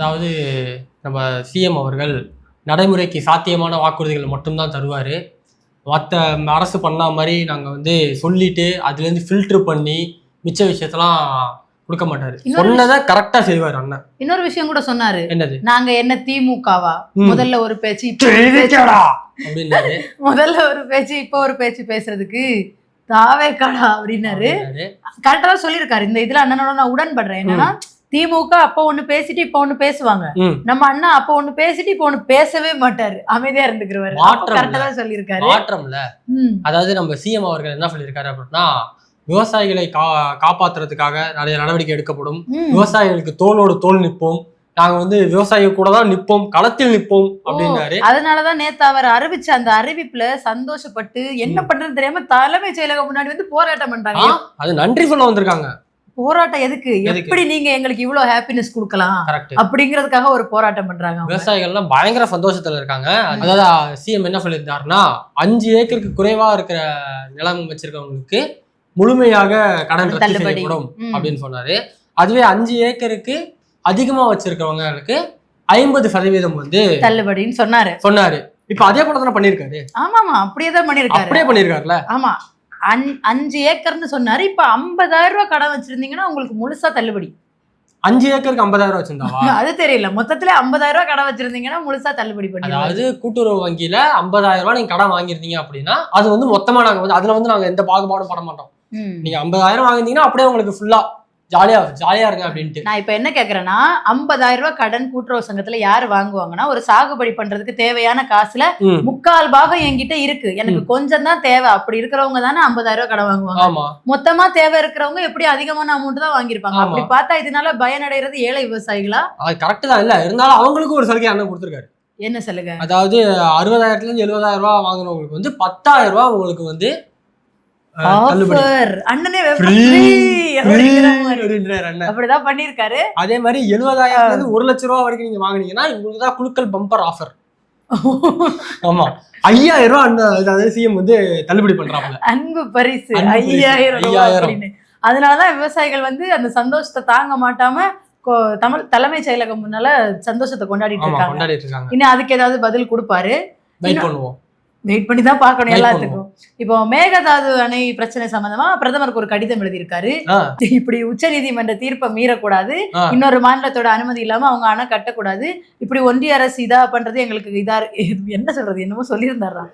அதாவது நம்ம சிஎம் அவர்கள் நடைமுறைக்கு சாத்தியமான வாக்குறுதிகள் மட்டும்தான் தருவார். மற்ற அரசு பண்ண மாதிரி நாங்கள் வந்து சொல்லிட்டு அதுலேருந்து ஃபில்ட்ரு பண்ணி மிச்ச விஷயத்தெல்லாம் கொடுக்க மாட்டாரு. சொன்னதை கரெக்டா செய்வார் அண்ணன். இன்னொரு விஷயம் கூட சொன்னாரு. என்னது? நாங்க என்ன திமுகவா? முதல்ல ஒரு பேச்சு அப்படின்னாரு. முதல்ல ஒரு பேச்சு இப்ப ஒரு பேச்சு பேசுறதுக்கு தாவேக்காடா அப்படின்னாரு. கரெக்டா தான் சொல்லியிருக்காரு. இந்த இதுல அண்ணனோட நான் உடன்படுறேன். என்னன்னா திமுக அப்ப ஒண்ணு பேசிட்டு இப்ப ஒண்ணு பேசுவாங்க. நம்ம அண்ணா அப்ப ஒண்ணு பேசிட்டு இப்ப ஒண்ணு பேசவே மாட்டாரு, அமைதியா இருந்துக்கிறவாரு. கரெக்டா தான் சொல்லியிருக்காரு. மாற்றம்ல. அதாவது நம்ம சிஎம் அவர்கள் என்ன சொல்லியிருக்காரு அப்படின்னா, விவசாயிகளை காப்பாத்துறதுக்காக நிறைய நடவடிக்கை எடுக்கப்படும். விவசாயிகளுக்கு தோளோடு தோல் நிற்போம். நாங்க வந்து விவசாயி கூட தான் நிற்போம், களத்தில் நிற்போம் அப்படின்னாரு. அதனாலதான் நேத்து அவர் அறிவிச்ச அந்த அறிவிப்புல சந்தோஷப்பட்டு என்ன பண்றது தெரியாம தலைமைச் செயலகம் முன்னாடி வந்து போராட்டம் பண்றாங்க. அது நன்றி சொல்ல வந்திருக்காங்க. போராட்டம் எதுக்கு? எப்படி நீங்க எங்களுக்கு இவ்வளவு ஹாப்பினஸ் கொடுக்கலாம் அப்படிங்கறதுக்காக ஒரு போராட்டம் பண்றாங்க. விவசாயிகள்லாம் பயங்கர சந்தோஷத்துல இருக்காங்க. அதாவது சிஎம் என்ன சொல்லியிருந்தாருன்னா, 5 ஏக்கருக்கு குறைவா இருக்கிற நிலம் வச்சிருக்கவங்களுக்கு முழுமையாக கடன் ரத்து செய்யப்படும் அப்படின்னு சொன்னாரு. அதுவே 5 ஏக்கருக்கு அதிகமா வச்சிருக்கவங்களுக்கு 50% வந்து தள்ளுபடின்னு சொன்னாரு. இப்ப அதே போல தானே பண்ணிருக்காரு. ஆமா அப்படியேதான் பண்ணிருக்காருல்ல. ஆமா 5 ஏக்கர்னு சொன்னாரு. இப்ப 50,000 ரூபாய் கடன் வச்சிருந்தீங்கன்னா உங்களுக்கு முழுசா தள்ளுபடி. 5 ஏக்கருக்கு 50,000 வச்சிருந்தாவா? அது தெரியல. மொத்தத்துல 50,000 ரூபாய் கடன் வச்சிருந்தீங்கன்னா முழுசா தள்ளுபடி பண்ணி. அதாவது கூட்டுறவு வங்கியில 50,000 ரூபாய் நீங்க கடன் வாங்கிருந்தீங்க அப்படின்னா அது வந்து மொத்தமா நாங்க வந்து அதுல வந்து நாங்க எந்த பாகுபாடும் பண்ண மாட்டோம். நீங்க 50,000 வாங்கினீங்கன்னா அப்படியே உங்களுக்கு ஃபுல்லா ஜாலியா இருங்க அப்படின்ட்டு. நான் இப்ப என்ன கேக்குறேன்னா, 50,000 ரூபாய் கடன் கூட்டுறவு சங்கத்துல யாரு வாங்குவாங்கன்னா, ஒரு சாகுபடி பண்றதுக்கு தேவையான காசுல 3/4 பாகம் என்கிட்ட இருக்கு, எனக்கு கொஞ்சம் தான் தேவை, அப்படி இருக்கிறவங்க தானே 50,000 ரூபாய் கடன் வாங்குவாங்க. மொத்தமா தேவை இருக்கிறவங்க எப்படி அதிகமான அமௌண்ட் தான் வாங்கிருப்பாங்க. அப்படி பார்த்தா இதனால பயனடைறது ஏழை விவசாயிகளா? அது கரெக்ட் தான். இல்ல இருந்தாலும் அவங்களுக்கும் ஒரு சலுகை அண்ணன் கொடுத்திருக்காரு. என்ன சலுகை? அதாவது 60,000 இருந்து 70,000 ரூபாய் வாங்குறவங்களுக்கு வந்து 10,000 ரூபாய் உங்களுக்கு வந்து அப்படிதான் பண்ணிருக்காரு. அதே மாதிரி 70,000 இருந்து 1 லட்சம் ரூபாய் வரைக்கும் நீங்க வாங்குனீங்கன்னா உங்களுக்கு தான் குழுக்கள் பம்பர் ஆஃபர். ஆமா 5,000 ரூபாய் அதாவது சிஎம் வந்து தள்ளுபடி பண்றாங்க. அன்பு பரிசு 5,000. அதனாலதான் விவசாயிகள் வந்து அந்த சந்தோஷத்தை தாங்க மாட்டாம தலைமைச் செயலகம் முன்னால சந்தோஷத்தை கொண்டாடிட்டு இருக்காங்க. இன்னும் அதுக்கு ஏதாவது பதில் கொடுப்பாரு. வெயிட் பண்ணி தான் பார்க்கணும் எல்லாத்துக்கும். இப்போ மேகதாது அணை பிரச்சனை சம்பந்தமா பிரதமருக்கு ஒரு கடிதம் எழுதியிருக்காரு. இப்படி உச்ச நீதிமன்ற தீர்ப்பை மீறக்கூடாது, இன்னொரு மாநிலத்தோட அனுமதி இல்லாம அவங்க அணை கட்டக்கூடாது, இப்படி ஒன்றிய அரசு இதா பண்றது எங்களுக்கு இதா என்ன சொல்றது என்னமோ சொல்லியிருந்தாரா,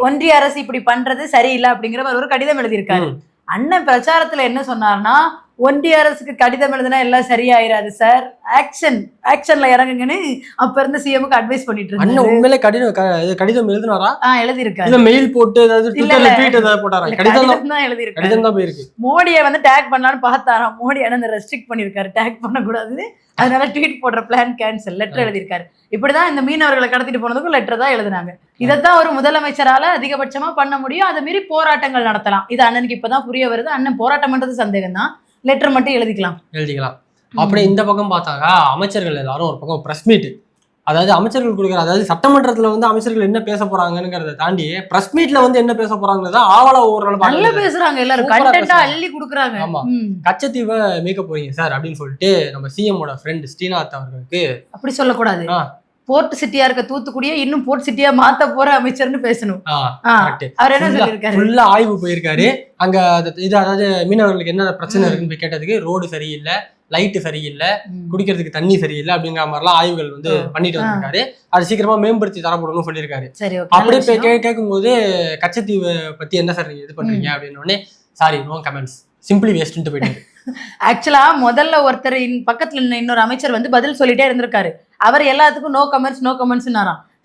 ஒன்றிய அரசு இப்படி பண்றது சரியில்லை அப்படிங்கிற ஒரு கடிதம் எழுதியிருக்காரு. அண்ணன் பிரச்சாரத்துல என்ன சொன்னார்னா, ஒன்றிய அரசுக்கு கடிதம் எழுதுனா எல்லாம் சரியாயிராது சார், ஆக்ஷன்ல இறங்குங்கன்னு அப்ப இருந்து சிஎம்க்கு அட்வைஸ் பண்ணிட்டு இருக்காங்க. உண்மையிலே கடிதம் எழுதினாரா? எழுதிருக்காரு. இல்ல மெயில் போட்டு ஏதாவது ட்விட்டர்ல ட்வீட் ஏதாவது போட்டாரா? கடிதம் தான் எழுதிருக்காரு. கடிதம் தான் போயிருக்கு. மோடியை வந்து டேக் பண்ணலாம்னு பார்த்தாராம். மோடி அந்த ரெஸ்ட்ரிக்ட் பண்ணிருக்காரு, டேக் பண்ண கூடாதுன்னு. அதனால ட்வீட் போடுற பிளான் கேன்சல், லெட்டர் எழுதிருக்காரு. இப்படிதான் இந்த மீனவர்களை கடத்திட்டு போனதுக்கும் லெட்டர் தான் எழுதினாங்க. இதைத்தான் ஒரு முதலமைச்சரால அதிகபட்சமா பண்ண முடியும். அதை மீறி போராட்டங்கள் நடத்தலாம். இது அண்ணனுக்கு இப்பதான் புரிய வருது. அண்ணன் போராட்டம் பண்றது சந்தேகம் தான், லெட்டர் மட்டும் எழுதிக்கலாம். அப்படியே இந்த பக்கம் பார்த்தாக்கா அமைச்சர்கள் எல்லாரும் ஒரு பக்கம் பிரஸ் மீட், அதாவது அமைச்சர்கள் கொடுக்குற, அதாவது சட்டமன்றத்துல வந்து அமைச்சர்கள் என்ன பேச போறாங்கிறத தாண்டி பிரஸ் மீட்ல வந்து என்ன பேச போறாங்கிறத ஆவலா ஒவ்வொரு நல்லா பேசுறாங்க. எல்லாரும் கண்டென்ட்டா அள்ளி கொடுக்குறாங்க. ஆமா, கச்சத்தீவை மீட்க போறீங்க சார் அப்படின்னு சொல்லிட்டு நம்ம சிஎம்மோட ஃப்ரெண்ட் ஸ்ரீநாத் அவர்களுக்கு அப்படி சொல்லக்கூடாது, போர்ட் சிட்டியா இருக்க தூத்துக்குடியே இன்னும் போர்ட் சிட்டியா மாத்த போற அமைச்சர்னு பேசணும். அவர் என்ன சொல்லிருக்காரு? ஃபுல்லா ஆய்வு போயிருக்காரு அங்க. இது அதாவது மீனவர்களுக்கு என்ன பிரச்சனை இருக்குன்னு போய் கேட்டதுக்கு, ரோடு சரியில்லை, லைட்டு சரியில்லை, குடிக்கிறதுக்கு தண்ணி சரியில்லை அப்படிங்கிற மாதிரிலாம் ஆய்வுகள் வந்து பண்ணிட்டு வந்திருக்காரு. அது சீக்கிரமா மேம்படுத்தி தரப்படணும்னு சொல்லியிருக்காரு. அப்படியே போய் கேட்கும்போது கச்சத்தீவை பத்தி என்ன சார் நீங்க இது பண்றீங்க அப்படின்னு உடனே, சாரி நோ கமெண்ட்ஸ், சிம்பிளி வேஸ்ட்னு போயிட்டாரு. ஆக்சுவலா முதல்ல ஒருத்தர் பக்கத்துல இன்னொரு அமைச்சர் வந்து பதில் சொல்லிட்டே இருந்திருக்காரு. அவர் எல்லாத்துக்கும் நோ கமெண்ட்ஸ்.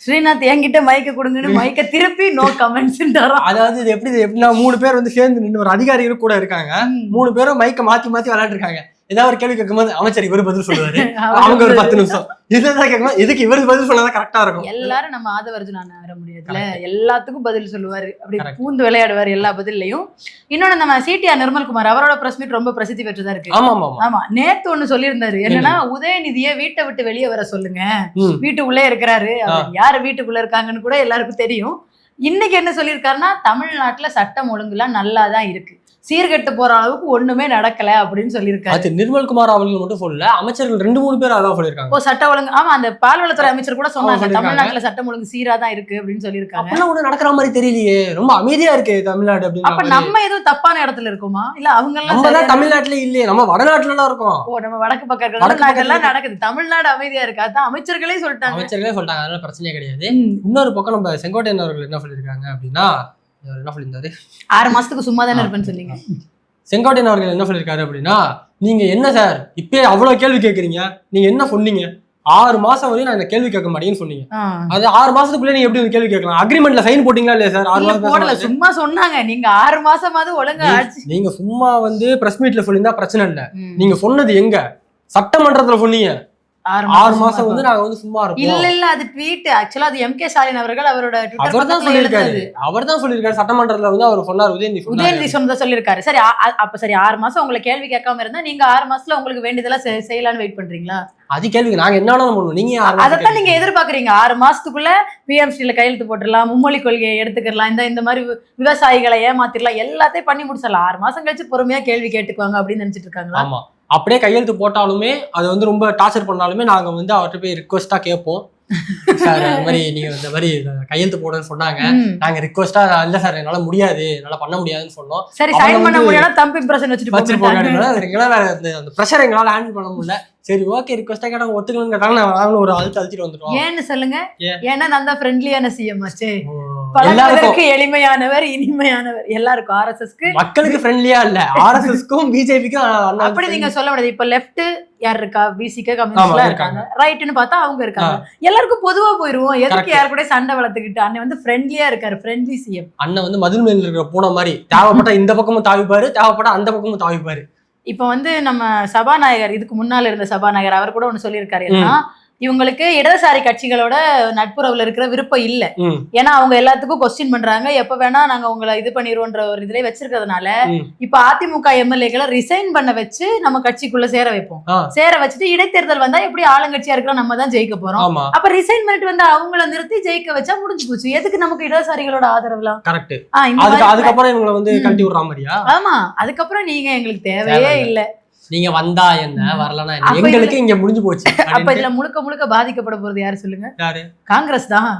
ஸ்ரீநாத் என்கிட்ட மைக்க கொடுங்கன்னு மைக்க திருப்பி நோ கமெண்ட்ஸ். அதாவது இது எப்படின்னா 3 பேர் வந்து சேர்ந்து நின்று ஒரு அதிகாரிகள் கூட இருக்காங்க. 3 பேரும் மைக்க மாத்தி விளையாட்டு இருக்காங்க. ஏதாவது ஒரு கேள்வி கேட்கும்போது அமைச்சர் இவரு பதில் சொல்லுவாரு, அவங்க ஒரு 10 நிமிஷம் இதுதான் கேட்கும்போது இதுக்கு இவருக்கு பதில் சொன்னாதான் கரெக்டா இருக்கும். எல்லாரும் நம்ம ஆதவர்ஜுனா வர முடியாதுல, எல்லாத்துக்கும் பதில் சொல்லுவாரு, அப்படி பூந்து விளையாடுவாரு எல்லா பதிலையும். இன்னொன்னு நம்ம சிடிஆர் நிர்மல்குமார் அவரோட பிரஸ் மீட் ரொம்ப பிரசித்தி பெற்றதா இருக்கு. ஆமா, நேத்து ஒண்ணு சொல்லியிருந்தாரு. என்னன்னா, உதயநிதியை வீட்டை விட்டு வெளியே வர சொல்லுங்க, வீட்டுக்குள்ளே இருக்கிறாரு, யாரு வீட்டுக்குள்ள இருக்காங்கன்னு கூட எல்லாருக்கும் தெரியும். இன்னைக்கு என்ன சொல்லியிருக்காருன்னா, தமிழ்நாட்டுல சட்டம் ஒழுங்குலாம் நல்லாதான் இருக்கு, சீர்கெட்டு போற அளவுக்கு ஒண்ணுமே நடக்கல அப்படின்னு சொல்லியிருக்காரு. அது நிர்மல்குமார் அவர்கள் மட்டும் சொல்லல, அமைச்சர்கள் 2-3 பேர் அதான் சொல்லியிருக்காங்க. சட்ட ஒழுங்கு, ஆமா, அந்த பால்வளத்துறை அமைச்சர் கூட சொன்னாங்க தமிழ்நாட்டுல சட்டம் ஒழுங்கு சீரா தான் இருக்கு அப்படின்னு சொல்லியிருக்காங்க. அப்பெல்லாம் ஒண்ணு நடக்கிற மாதிரி தெரியலையே, ரொம்ப அமைதியா இருக்கு தமிழ்நாடு அப்படின்னு. அப்ப நம்ம எதுவும் தப்பான இடத்துல இருக்குமா, இல்ல அவங்க எல்லாம் தமிழ்நாட்டுல இல்லையே, நம்ம வடநாட்டுல தான் இருக்கோம். நம்ம வடக்கு பக்கம் எல்லாம் நடக்குது, தமிழ்நாடு அமைதியா இருக்கு. அதான் அமைச்சர்களே சொல்லிட்டாங்க. அதனால பிரச்சனையே கிடையாது. இன்னொரு பக்கம் நம்ம செங்கோட்டையன் அவர்கள் என்ன சொல்லியிருக்காங்க அப்படின்னா, என்ன சொல்லியிருந்தாரு, 6 மாசத்துக்கு சும்மா தானே இருப்பேன்னு சொன்னீங்க. செங்கோட்டையன் அவர்கள் என்ன சொல்லியிருக்காரு அப்படின்னா, நீங்க என்ன சார் இப்பயே அவ்வளவு கேள்வி கேட்கறீங்க, நீங்க என்ன சொன்னீங்க, 6 மாசம் வரையும் நான் இந்த கேள்வி கேட்க மாட்டேன்னு சொன்னீங்க. அது 6 மாசத்துக்குள்ள நீங்க எப்படி கேள்வி கேட்கலாம்? அக்ரிமெண்ட்ல சைன் போட்டீங்களா இல்லையா சார்? 6 மாசம் போடல, சும்மா சொன்னாங்க. நீங்க 6 மாசமாவது ஒழுங்கா நீங்க சும்மா பிரஸ் மீட்ல சொல்லியிருந்தா பிரச்சனை இல்ல. நீங்க சொன்னது எங்க? சட்டமன்றத்துல சொன்னீங்க. 6 மாசம் நாங்க சும்மா இருப்போம். இல்ல அது ட்வீட். ஆக்சுவலா அது எம்.கே. ஸ்டாலின் அவர்கள் அவரோட அவர்தான் சொல்லிருக்காரு. சட்டமன்றத்துல அவர் சொன்னார், உதயநிதி சொன்னதை சொல்லிருக்காரு. சரி, அப்ப சரி 6 மாசம் உங்களை கேள்வி கேட்காம இருந்தா நீங்க 6 மாசத்துல உங்களுக்கு வேண்டியதெல்லாம் செய்யலாம்னு வெயிட் பண்றீங்களா? அது கேள்வி நாங்க என்ன பண்ணுவோம், நீங்க அதைத்தான் நீங்க எதிர்பார்க்கறீங்க. 6 மாசத்துக்குள்ள பிஎம்சில கையெழுத்து போட்டுடலாம், மும்மொழி கொள்கையை எடுத்துக்கலாம், இந்த மாதிரி விவசாயிகளை ஏமாத்திரலாம், எல்லாத்தையும் பண்ணி முடிச்சிடலாம். 6 மாசம் கழிச்சு பொறுமையா கேள்வி கேட்டுக்குவாங்க அப்படின்னு நினைச்சிட்டு இருக்காங்களா? ஆமா, அப்படியே கையெழுத்து போட்டாலுமே அது ரொம்ப டார்ச்சர் பண்ணாலுமே நாங்க அவர்கிட்ட போய் ரிக்வஸ்டா கேட்போம். சார் இந்த மாதிரி நீங்க இந்த மாதிரி கையெழுத்து போடுன்னு சொன்னாங்க, நாங்க ரிக்வஸ்டா இல்ல சார் என்னால முடியாது, என்னால பண்ண முடியாதுன்னு சொன்னோம். சரி, சைன் பண்ண முடியல, தம்பி இம்ப்ரெஷன் வச்சிட்டு போங்க. அந்த பிரஷர் எங்களால ஹேண்டில் பண்ண முடியல. சரி, ஓகே, ரிக்வஸ்டா கேட்டா ஒத்துக்கணும்னு கேட்டாங்க, நாங்களும் ஒரு அழுத்திட்டு வந்துட்டோம். ஏன்னு சொல்லுங்க. ஏன்னா நான் தான் ஃப்ரெண்ட்லியான சிஎம் ஆச்சே, பலருக்கு எளிமையானவர், இனிமையானவர். எல்லாருக்கும் ஆர்எஸ்எஸ்க்கு மக்களுக்கு ஃப்ரெண்ட்லியா இல்ல, ஆர்எஸ்எஸ்க்கும் பிஜேபிக்கும் அப்படி நீங்க சொல்ல முடியாது. இப்ப லெஃப்ட் யார் இருக்கா, பிசிக்கு கம்யூனிஸ்ட்ல இருக்காங்க, ரைட்னு பார்த்தா அவங்க இருக்காங்க. எல்லாருக்கும் பொதுவா போயிருவோம், எதுக்கு யார் கூட சண்டை வளர்த்துக்கிட்டு. அண்ணன் ஃப்ரெண்ட்லியா இருக்காரு, ஃப்ரெண்ட்லி சிஎம். அண்ணன் மதுள் மேல இருக்கிற பூனை மாதிரி, தேவைப்பட்டா இந்த பக்கமும் தாவிப்பாரு, தேவைப்பட்டா அந்த பக்கமும் தாவிப்பாரு. இப்ப நம்ம சபாநாயகர், இதுக்கு முன்னால இருந்த சபாநாயகர், அவர் கூட ஒண்ணு சொல்லியிருக்காரு. ஏன்னா இவங்களுக்கு இடதுசாரி கட்சிகளோட நட்புறவுல இருக்கிற விருப்பம் இல்ல. ஏன்னா அவங்க எல்லாத்துக்கும் கொஸ்டின் பண்றாங்க, எப்ப வேணா நாங்க உங்களை இது பண்ணிடுவோன்ற ஒரு இதுல வச்சிருக்கிறதுனால இப்ப அதிமுக எம்எல்ஏக்களை ரிசைன் பண்ண வச்சு நம்ம கட்சிக்குள்ள சேர வைப்போம். சேர வச்சுட்டு இடைத்தேர்தல் வந்தா எப்படி ஆளுங்கட்சியா இருக்கிறோம், நம்ம தான் ஜெயிக்க போறோம். அப்ப ரிசைன் பண்ணிட்டு வந்து அவங்கள நிறுத்தி ஜெயிக்க வச்சா முடிஞ்சு போச்சு. எதுக்கு நமக்கு இடதுசாரிகளோட ஆதரவுலாம்? அதுக்கப்புறம் இவங்களை கட்டி விடுற மாதிரியா? ஆமா, அதுக்கப்புறம் நீங்க எங்களுக்கு தேவையே இல்ல, நீங்க வந்தா என்ன, வரலனா என்ன, எங்களுக்கு இங்க முடிஞ்சு போச்சு. அப்ப இதுல முழுக்க பாதிக்கப்பட போறது யாரு சொல்லுங்க? காங்கிரஸ் தான்.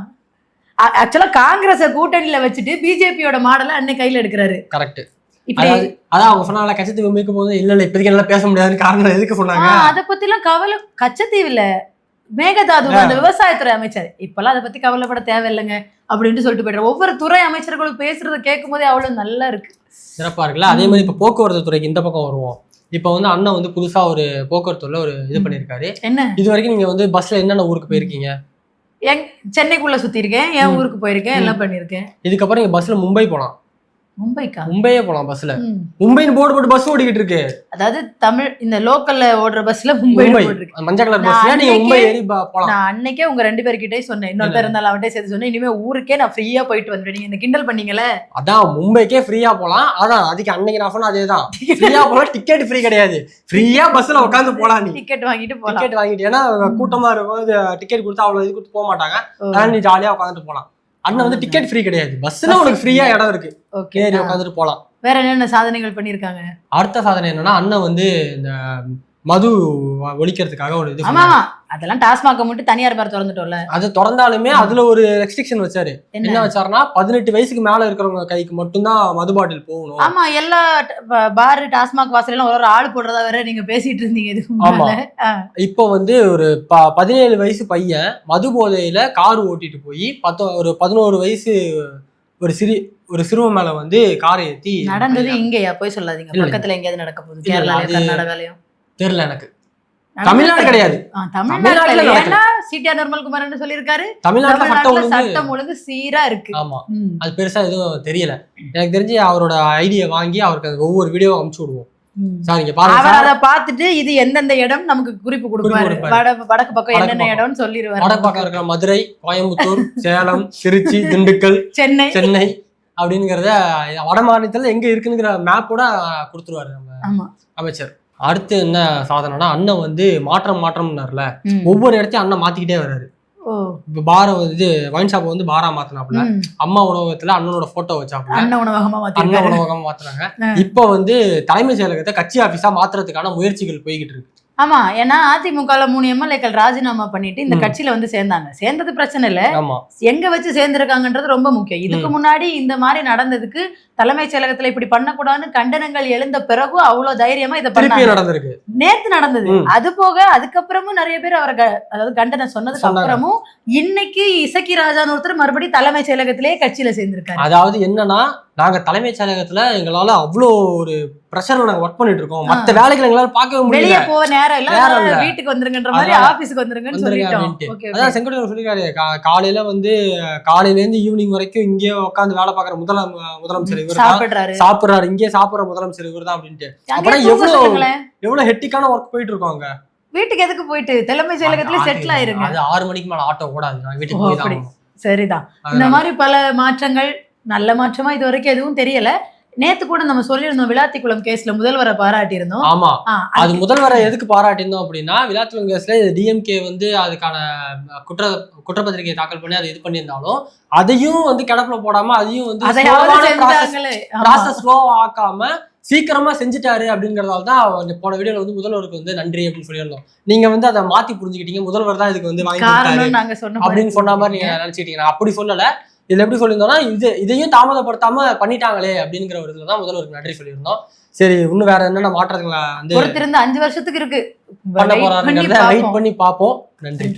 ஆக்சுவலா காங்கிரஸ கூட்டணியில வச்சுட்டு பிஜேபியோட மாடல அன்னை கையில எடுக்கிறாரு. கரெக்ட். அதான் அவங்க சொன்னாங்க கச்சத்தீவு மீட்க போது இல்ல இப்போதைக்கு எல்லாம் பேச முடியாதுன்னு காரணம் எதுக்கு சொன்னாங்க? அதை பத்தி எல்லாம் கவலை. கச்சத்தீவு இல்ல, மேகதாது அந்த விவசாயத்துறை அமைச்சர் இப்பெல்லாம் அதை பத்தி கவலைப்பட தேவையில்லைங்க அப்படின்னு சொல்லிட்டு போயிடுற. ஒவ்வொரு துறை அமைச்சர்களும் பேசுறத கேட்கும் போதே அவ்வளவு நல்லா இருக்கு, சிறப்பா இருக்குல்ல. அதே மாதிரி இப்ப போக்குவரத்து துறைக்கு இந்த பக்கம் வருவோம். இப்ப அண்ணன் புதுசா ஒரு போக்குவரத்துல ஒரு இது பண்ணிருக்காரு. என்ன இது வரைக்கும் நீங்க பஸ்ல என்னென்ன ஊருக்கு போயிருக்கீங்க? சென்னைக்குள்ள சுத்தி இருக்கேன், என் ஊருக்கு போயிருக்கேன், எல்லாம் பண்ணிருக்கேன். இதுக்கப்புறம் நீங்க பஸ்ல மும்பை போலாம். மும்பையே போலாம் பஸ்ல. மும்பைன்னு போர்டு போட்டு பஸ் ஓடிக்கிட்டு இருக்கு. அதாவது தமிழ் இந்த லோக்கல்ல ஓடுற பஸ்ல மும்பை மஞ்சள் கலர் பஸ்ல நீங்க மும்பை ஏறி போலாம். நான் அன்னைக்கே உங்க 2 பேர்கிட்டயே சொன்னேன், இன்னொருத்தர் இருந்தாலும் அவன்கிட்ட சேர்த்து சொன்னேன், இனிமே ஊருக்கே நான் ஃப்ரீயா போயிட்டு வந்துடுறேன். நீங்க இந்த கிண்டல் பண்ணீங்கல்ல, அதான் மும்பைக்கே ஃப்ரீயா போலாம். அதான் அதுக்கு அன்னைக்கு நான் சொன்ன அதேதான், ஃப்ரீயா போலாம், டிக்கெட் ஃப்ரீ கிடையாது, ஃப்ரீயா பஸ்ல உட்காந்து போலாம். நீ டிக்கெட் வாங்கிட்டு ஏன்னா கூட்டமா இருக்கும், டிக்கெட் கொடுத்தா அவ்வளவு இது கொடுத்து போக மாட்டாங்க, அதனால நீ ஜாலியா உட்காந்துட்டு போலாம். அண்ணன் டிக்கெட் ஃப்ரீ கிடையாது, பஸ்ல உனக்கு ஃப்ரீயா இடம் இருக்கு, ஏறி உட்காந்துட்டு போலாம். வேற என்னென்ன சாதனைகள் பண்ணிருக்காங்க? அடுத்த சாதனை என்னன்னா, அண்ணன் இந்த மது ஒழிக்கிறதுக்காக ஒரு இது. ஆமா, அதெல்லாம் டாஸ்மாக மட்டும் தனியார் பார் திறந்துட்டோம்ல, அது திறந்தாலுமே அதுல ஒரு ரெஸ்ட்ரிக்ஷன் வச்சாரு. என்ன வச்சாருன்னா 18 வயசுக்கு மேல இருக்கிறவங்க கைக்கு மட்டும்தான் மது பாட்டில் போகணும். ஆமா, எல்லா பார் டாஸ்மாக் வாசல் எல்லாம் ஒரு ஆள் போடுறதா வேற நீங்க பேசிட்டு இருந்தீங்க. ஆமா, இப்போ ஒரு 17 வயசு பையன் மது போதையில கார் ஓட்டிட்டு போய் ஒரு 11 வயசு ஒரு சிறுவன் மேல காரை ஏத்தி நடந்தது. இங்கயா போய் சொல்லாதீங்க, பக்கத்துல எங்கேயாவது நடக்க போகுது, கேரளாலயும் கர்நாடகாலயும் தெரியல எனக்கு. தமிழ்நாடு கிடையாது, தமிழ்நாட்டுல சிடிஆர் நிர்மல்குமார் என்ன சொல்லியிருக்காரு, தமிழ்நாட்டுல சட்டம் ஒழுங்கு சீரா இருக்கு. ஆமா, அது பெருசா எதுவும் தெரியல. எனக்கு தெரிஞ்சு அவரோட ஐடியா வாங்கி அவருக்கு ஒவ்வொரு வீடியோ அனுப்பிச்சு விடுவோம். அவர் அதை பார்த்துட்டு இது எந்தெந்த இடம் நமக்கு குறிப்பு கொடுப்பாரு, வடக்கு பக்கம் என்னென்ன இடம்னு சொல்லிடுவாரு. வடக்கு பக்கம் இருக்கிற மதுரை, கோயம்புத்தூர், சேலம், திருச்சி, திண்டுக்கல், சென்னை அப்படிங்கிறத வட மாநிலத்துல எங்க இருக்குங்கிற மேப்போட கொடுத்துருவாரு நம்ம அமைச்சர். அடுத்து என்ன சாதனைனா, அண்ணன் மாற்றம்னார்ல, ஒவ்வொரு இடத்தையும் அண்ணன் மாத்திக்கிட்டே வர்றாரு. பார இது வைன் ஷாப் வந்து பாரா மாத்தினாப்புல, அம்மா உணவகத்துல அண்ணனோட போட்டோ வச்சாப்புல, அண்ணன் உணவகமா மாத்துறாங்க. இப்ப வந்து தலைமைச் செயலகத்தை கட்சி ஆபீஸா மாத்துறதுக்கான முயற்சிகள் போய்கிட்டு இருக்கு. ஆமா, ஏன்னா அதிமுகல 3 எம்எல்ஏக்கள் ராஜினாமா பண்ணிட்டு இந்த கட்சியில வந்து சேர்ந்தாங்க. சேர்ந்தது பிரச்சனை இல்ல, எங்க வச்சு சேர்ந்திருக்காங்கன்றது ரொம்ப முக்கியம். இதுக்கு முன்னாடி இந்த மாதிரி நடந்ததுக்கு தலைமைச் செயலகத்துல இப்படி பண்ணக்கூடாதுன்னு கண்டனங்கள் எழுந்த பிறகு அவ்வளவு தைரியமா இதை நடந்திருக்கு. நேத்து நடந்தது. அது போக அதுக்கப்புறமும் நிறைய பேர் அவரை அதாவது கண்டனம் சொன்னதுக்கு அப்புறமும் இன்னைக்கு இசக்கி ராஜான்னு ஒருத்தர் மறுபடியும் தலைமைச் செயலகத்திலேயே கட்சியில சேர்ந்திருக்காரு. அதாவது என்னன்னா, நாங்க தலைமைச் செயலகத்துல எங்களால அவ்வளோ ஒரு பிரஷர்ல நாங்க ஒர்க் பண்ணிட்டு இருக்கோம், மத்த வேலைகளை எங்களால பார்க்கவே முடியல, வெளியே போக நேரம் இல்ல, வீட்டுக்கு வந்துருங்கன்ற மாதிரி ஆபீஸ்க்கு வந்துருங்கன்னு சொல்லிட்டோம். அதான் செங்கோட்டையன் சொல்லிருக்காரு, காலையில வந்து காலையில இருந்து ஈவினிங் வரைக்கும் இங்கே உட்காந்து வேலை பாக்குற முதலமைச்சர் இவர் சாப்பிடுறாரு, இங்கே சாப்பிடுற முதலமைச்சர் இவர் தான் அப்படின்ட்டு. அப்புறம் எவ்வளவு ஹெக்டிக்கான ஒர்க் போயிட்டு இருக்கோங்க. வீட்டுக்கு எதுக்கு போயிட்டு தலைமைச் செயலகத்துல செட்டில் ஆயிருங்க. அது 6 மணிக்கு மேல ஆட்டோ ஓடாது, வீட்டுக்கு போய் தான். சரிதான். இந்த மாதிரி பல மாற்றங்கள், நல்ல மாற்றமா இது வரைக்கும் எதுவும் தெரியல. நேத்து கூட நம்ம சொல்லியிருந்தோம், விளாத்திக்குளம் கேஸ்ல முதல்வரை பாராட்டி இருந்தோம். ஆமா, அது முதல்வரை எதுக்கு பாராட்டியிருந்தோம் அப்படின்னா, விளாத்திக்குளம் கேஸ்ல டிஎம்கே வந்து அதுக்கான குற்றப்பத்திரிகை தாக்கல் பண்ணி அதை இது பண்ணியிருந்தாலும் அதையும் வந்து கிடப்புல போடாம, அதையும் வந்து ஸ்லோ ஆக்காம சீக்கிரமா செஞ்சுட்டாரு அப்படிங்கறதால தான் போன வீடியோல வந்து முதல்வருக்கு வந்து நன்றி அப்படின்னு சொல்லியிருந்தோம். நீங்க வந்து அதை மாத்தி புரிஞ்சுக்கிட்டீங்க, முதல்வர் தான் இதுக்கு வந்து வாங்கி அப்படின்னு சொன்ன மாதிரி நீங்க நினைச்சுக்கிட்டீங்க. அப்படி சொல்லல, இதுல எப்படி சொல்லியிருந்தோம்னா, இதையும் தாமதப்படுத்தாம பண்ணிட்டாங்களே அப்படிங்கிற ஒரு இதுலதான் முதல்வருக்கு நன்றி சொல்லியிருந்தோம். சரி, இன்னும் வேற என்னென்ன மாற்றங்களை வந்து 5 வருஷத்துக்கு இருக்கு பண்ண போறாருங்கிறத வெயிட் பண்ணி பார்ப்போம். நன்றி.